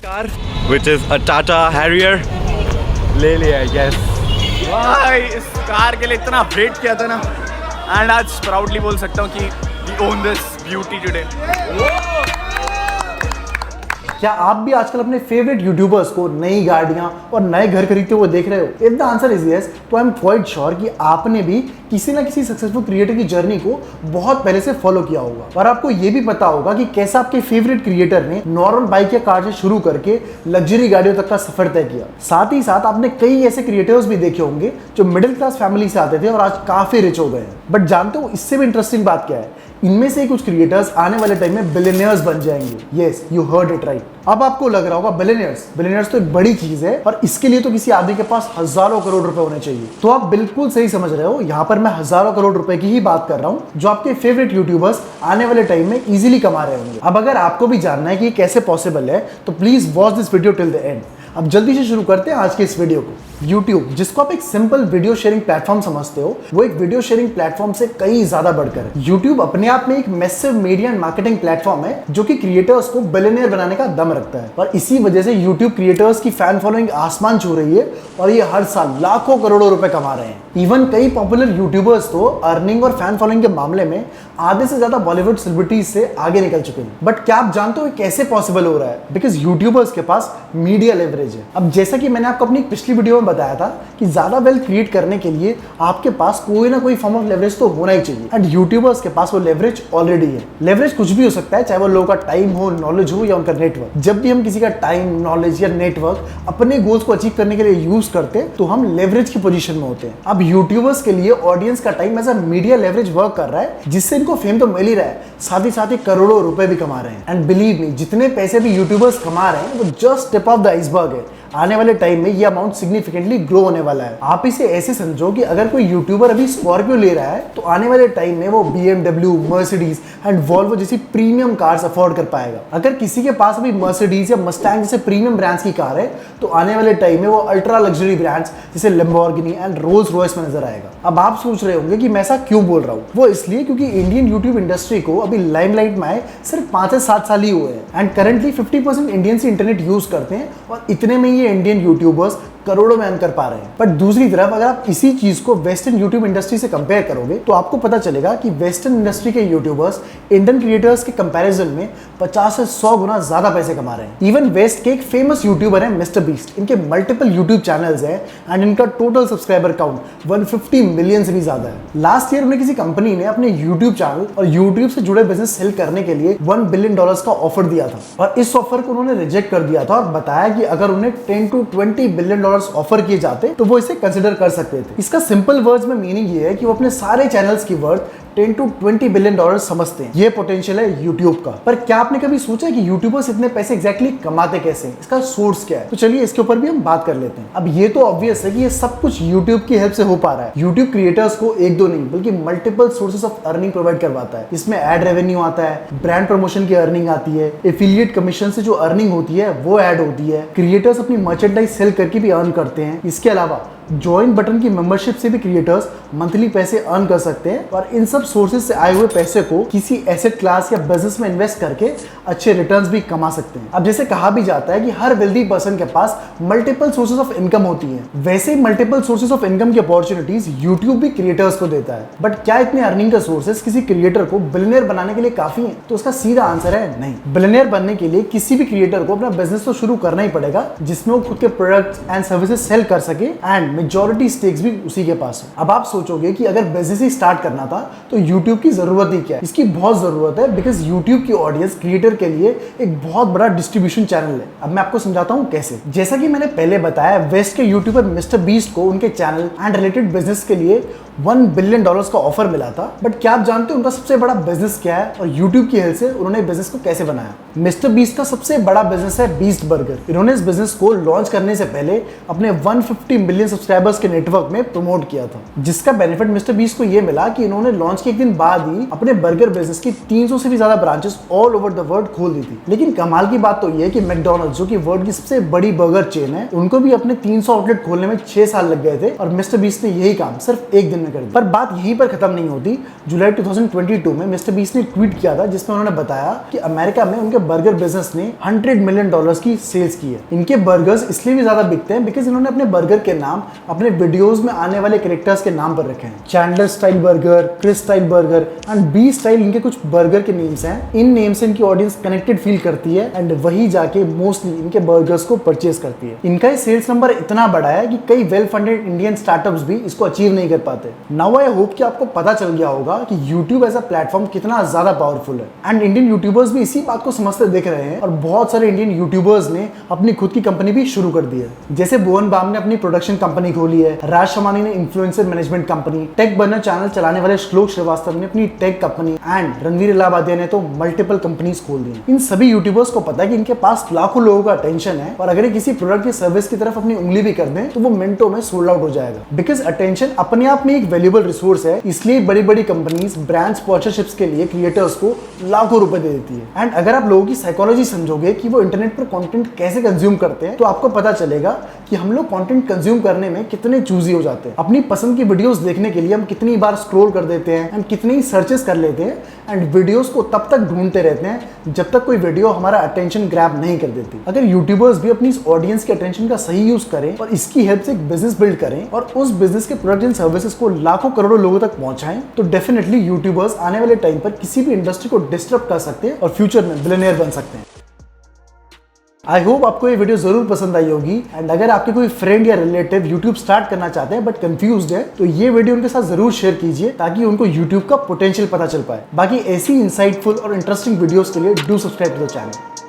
car which is a Tata Harrier ले लिया है गैस। भाई इस कार के लिए इतना वेट किया था ना, एंड आज प्राउडली बोल सकता हूँ कि we own this beauty today. क्या आप भी आजकल अपने फेवरेट यूट्यूबर्स को नई गाड़ियां और नए घर खरीदते हुए देख रहे हो? If the answer is yes, तो आई एम क्वाइट श्योर कि आपने भी किसी ना किसी सक्सेसफुल क्रिएटर की जर्नी को बहुत पहले से फॉलो किया होगा और आपको ये भी पता होगा कि कैसे आपके फेवरेट क्रिएटर ने नॉर्मल बाइक या कार से शुरू करके लग्जरी गाड़ियों तक का सफर तय किया। साथ ही साथ आपने कई ऐसे क्रिएटर्स भी देखे होंगे जो मिडिल क्लास फैमिली से आते थे और आज काफी रिच हो गए हैं। बट जानते हो इससे भी इंटरेस्टिंग बात क्या है? इनमें से कुछ क्रिएटर्स आने वाले टाइम में बिलियनियर्स बन जाएंगे। Yes, you heard it right. अब आपको लग रहा होगा बिलियनियर्स तो एक बड़ी चीज है और इसके लिए तो किसी आदमी के पास हजारों करोड़ रुपए होने चाहिए। तो आप बिल्कुल सही समझ रहे हो, यहाँ पर मैं हजारों करोड़ रुपए की ही बात कर रहा हूँ जो आपके फेवरेट यूट्यूबर्स आने वाले टाइम में इजीली कमा रहे होंगे। अब अगर आपको भी जानना है कि कैसे पॉसिबल है तो please watch this video till the end. अब जल्दी से शुरू करते हैं आज के इस वीडियो को। YouTube, जिसको आप एक सिंपल वीडियो शेयरिंग प्लेटफॉर्म समझते हो, वो एक वीडियो शेयरिंग प्लेटफॉर्म से कई ज्यादा बढ़कर है। YouTube अपने आप में एक massive media and marketing platform है जो कि क्रिएटर्स को बिलियनियर बनाने का दम रखता है और इसी वजह से YouTube क्रिएटर्स की फैन फॉलोइंग आसमान छू रही है और ये हर साल लाखों करोड़ों रुपए कमा रहे हैं। इवन कई पॉपुलर यूट्यूबर्स तो अर्निंग और फैन फॉलोइंग के मामले में आधे से ज्यादा बॉलीवुड सेलिब्रिटीज से आगे निकल चुके हैं। बट क्या आप जानते हो कैसे पॉसिबल हो रहा है? बिकॉज यूट्यूबर्स के पास मीडिया लेवरेज है। अब जैसा कि मैंने आपको अपनी पिछली वीडियो में बताया था कि ज्यादा वेल्थ क्रिएट करने के लिए आपके पास कोई ना कोई फॉर्म ऑफ लेवरेज तो होना ही चाहिए एंड यूट्यूबर्स के पास वो लेवरेज ऑलरेडी है। लेवरेज कुछ भी हो सकता है, चाहे वो लोगों का टाइम हो, नॉलेज हो या उनका नेटवर्क। जब भी हम किसी का टाइम, नॉलेज या नेटवर्क अपने गोल्स को अचीव करने के लिए यूज करते हैं तो हम लेवरेज की पोजीशन में होते हैं। अब यूट्यूबर्स के लिए ऑडियंस का time as a media leverage work कर रहा है जिससे इनको फेम तो मिल ही रहा है, साथ ही करोड़ों रुपए भी कमा रहे हैं। एंड बिलीव मी, जितने पैसे भी यूट्यूबर्स कमा रहे हैं वो just tip of the iceberg है। आने वाले टाइम में ये अमाउंट सिग्निफिकेंटली ग्रो होने वाला है। आप इसे ऐसे समझो कि अगर कोई यूट्यूबर अभी स्कॉर्पियो ले रहा है तो आने वाले टाइम में वो BMW, मर्सिडीज एंड वॉल्वो जैसी प्रीमियम कार्स अफोर्ड कर पाएगा। अगर किसी के पास अभी मर्सिडीज या मस्टैंग जैसे प्रीमियम ब्रांड्स की कार है तो आने वाले टाइम में वो अल्ट्रा लग्जरी ब्रांड्स जैसे लैम्बोर्गिनी एंड रोल्स रॉयस में नजर आएगा। अब आप सोच रहे होंगे कि मैं ऐसा क्यों बोल रहा हूँ? वो इसलिए क्योंकि इंडियन यूट्यूब इंडस्ट्री को अभी लाइमलाइट में आए सिर्फ 5 से 7 साल ही हुए हैं and currently 50% Indians internet use करते हैं और इतने में ये इंडियन यूट्यूबर्स करोड़ों में अर्न कर पा रहे हैं। बट दूसरी तरफ अगर आप इसी चीज को वेस्टर्न यूट्यूब इंडस्ट्री से कंपेयर करोगे तो आपको पता चलेगा कि वेस्टर्न इंडस्ट्री के यूट्यूबर्स इंडियन क्रिएटर्स के कंपैरिजन में 50 से 100 गुना ज्यादा पैसे कमा रहे हैं। इवन वेस्ट के एक फेमस यूट्यूबर है मिस्टर बीस्ट। इनके मल्टीपल यूट्यूब चैनल्स हैं एंड इनका टोटल सब्सक्राइबर काउंट 150 मिलियन से भी ज्यादा है। लास्ट ईयर उन्हें किसी कंपनी ने अपने यूट्यूब चैनल और यूट्यूब से जुड़े बिजनेस सेल करने के लिए $1 बिलियन का ऑफर दिया था और इस ऑफर को उन्होंने रिजेक्ट कर दिया था और बताया कि अगर उन्हें 10 to 20 बिलियन ऑफर किए जाते तो वो इसे कंसिडर कर सकते थे। इसका सिंपल वर्ड्स में मीनिंग ये है कि वो अपने सारे चैनल्स की वर्थ 10 to 20 बिलियन समझते हैं। ये पोटेंशियल है यूट्यूब का। पर क्या आपने कभी सोचा कि यूट्यूबर्स इतने पैसे एग्जैक्टली कमाते कैसे हैं? इसका सोर्स क्या है? तो चलिए इसके ऊपर भी हम बात कर लेते हैं। अब ये तो ऑब्वियस है कि ये सब कुछ यूट्यूब की हेल्प से हो पा रहा है। यूट्यूब क्रिएटर्स को एक दो नहीं बल्कि multiple sources of earning provide करवाता है। इसमें एड रेवेन्यू आता है, ब्रांड प्रमोशन की अर्निंग आती है, एफिलिएट कमीशन से जो अर्निंग होती है वो ऐड होती है, क्रिएटर्स अपनी मर्चेंडाइज सेल करके भी अर्न करते हैं। इसके अलावा ज्वाइन बटन की मेंबरशिप से भी क्रिएटर्स मंथली पैसे अर्न कर सकते हैं और इन सब सोर्सेज से आए हुए पैसे को किसी एसेट क्लास या बिजनेस में इन्वेस्ट करके अच्छे रिटर्न्स भी कमा सकते हैं। अब जैसे कहा भी जाता है कि हर वेल्दी पर्सन के पास मल्टीपल सोर्सेज ऑफ इनकम होती हैं, वैसे ही मल्टीपल सोर्सेज ऑफ इनकम की अपॉर्चुनिटीज यूट्यूब भी क्रिएटर्स को देता है। बट क्या इतने अर्निंग के सोर्सेज किसी क्रिएटर को बिलियनियर बनाने के लिए काफी है? तो उसका सीधा आंसर है नहीं। बिलियनियर बनने के लिए किसी भी क्रिएटर को अपना बिजनेस तो शुरू करना ही पड़ेगा जिसमें वो खुद के प्रोडक्ट्स एंड सर्विसेज सेल कर सके एंड मेजॉरिटी स्टेक्स भी उसी के पास है। अब आप सोचोगे कि अगर बिजनेस ही स्टार्ट करना था तो YouTube की जरूरत ही क्या है? इसकी बहुत जरूरत है बिकॉज YouTube की ऑडियंस क्रिएटर के लिए एक बहुत बड़ा डिस्ट्रीब्यूशन चैनल है। अब मैं आपको समझाता हूँ कैसे। जैसा कि मैंने पहले बताया, वेस्ट के यूट्यूबर मिस्टर बीस्ट को उनके चैनल एंड रिलेटेड बिजनेस के लिए $1 बिलियन का ऑफर मिला था। बट क्या आप जानते हो उनका सबसे बड़ा बिजनेस क्या है और YouTube की हेल्प से उन्होंने बिजनेस को कैसे बनाया? मिस्टर बीस्ट का सबसे बड़ा बिजनेस है बीस्ट बर्गर। इन्होंने इस बिजनेस को लॉन्च करने से पहले अपने 150 मिलियन सब्सक्राइबर्स के नेटवर्क में प्रमोट किया था, जिसका बेनिफिट मिस्टर बीस्ट को यह मिला कि इन्होंने लॉन्च के एक दिन बाद ही अपने बर्गर बिजनेस की 300 से भी ज्यादा branches all over the world खोल दी थी। लेकिन कमाल की बात तो यह है कि मैकडॉनल्ड्स, जो कि वर्ल्ड की सबसे बड़ी बर्गर चेन है, उनको भी अपने 300 आउटलेट खोलने में 6 साल लग गए थे और मिस्टर बीस्ट ने यही काम सिर्फ एक दिन में ने कर दी। पर बात यहीं पर खत्म नहीं होती। जुलाई 2022 में मिस्टर बीस्ट ने ट्वीट किया था जिसमें उन्होंने बताया कि अमेरिका में उनके बर्गर बिजनेस ने $100 मिलियन की सेल्स की है। इनके बर्गर्स इसलिए भी ज्यादा बिकते हैं बिकॉज इन्होंने अपने बर्गर के नाम अपने वीडियोस में आने वाले कैरेक्टर्स के नाम पर रखे हैं। Chandler style burger, Chris style burger and B style इनके कुछ बर्गर के नेम्स हैं। इन नेम से इनकी ऑडियंस कनेक्टेड फील करती है एंड वही जाके मोस्टली इनके बर्गर्स को परचेज करती है। इनका सेल्स नंबर इतना बड़ा है कि कई वेल फंडेड इंडियन स्टार्टअप्स भी इसको अचीव नहीं कर पाते। नाउ आई होप कि आपको पता चल गया होगा कि YouTube एज अ प्लेटफॉर्म कितना ज्यादा पावरफुल है एंड इंडियन यूट्यूबर्स भी इसी बात को समझते दिख रहे हैं और बहुत सारे इंडियन यूट्यूबर्स ने अपनी खुद की कंपनी भी शुरू कर दी है। जैसे भुवन बाम ने अपनी प्रोडक्शन कंपनी खोली है, राज शमानी ने influencer management company, tech burner channel चलाने वाले श्लोक श्रीवास्तव ने अपनी tech company and Ranveer Allahbadia ने तो मल्टीपल कंपनीज खोल दी। इन सभी यूट्यूबर्स को पता है कि इनके पास लाखों लोगों का अटेंशन है और अगर ये किसी प्रोडक्ट की सर्विस की तरफ अपनी उंगली भी कर दें तो वो मिनटों में सोल्ड आउट हो जाएगा। बिकॉज अटेंशन अपने आप में एक वैल्यूएबल रिसोर्स है, इसलिए बड़ी बड़ी कंपनीज ब्रांड स्पॉन्सरशिप्स के लिए क्रिएटर्स को लाखों रुपए दे देती है। एंड अगर आप लोगों की साइकोलॉजी समझोगे कि वो इंटरनेट पर कंटेंट कैसे कंज्यूम करते हैं तो आपको पता चलेगा कि हम लोग कंटेंट कंज्यूम करने में कितने चूजी हो जाते हैं। अपनी पसंद की वीडियोस देखने के लिए हम कितनी बार स्क्रॉल कर देते हैं एंड कितनी ही सर्चेस कर लेते हैं एंड वीडियोस को तब तक ढूंढते रहते हैं जब तक कोई वीडियो हमारा अटेंशन ग्रैब नहीं कर देती। अगर यूट्यूबर्स भी अपनी इस ऑडियंस के अटेंशन का सही यूज करें और इसकी हेल्प से एक बिजनेस बिल्ड करें और उस बिजनेस के प्रोडक्ट एंड सर्विसेज को लाखों करोड़ों लोगों तक पहुंचाएं तो डेफिनेटली यूट्यूबर्स आने वाले टाइम पर किसी भी इंडस्ट्री को डिस्टर्ब कर सकते हैं और फ्यूचर में बिलियनियर बन सकते हैं। आई होप आपको ये वीडियो जरूर पसंद आई होगी एंड अगर आपके कोई फ्रेंड या रिलेटिव यूट्यूब स्टार्ट करना चाहते हैं बट कंफ्यूज्ड है तो ये वीडियो उनके साथ जरूर शेयर कीजिए ताकि उनको यूट्यूब का पोटेंशियल पता चल पाए। बाकी ऐसी इंसाइटफुल और इंटरेस्टिंग वीडियोस के लिए do subscribe to the channel.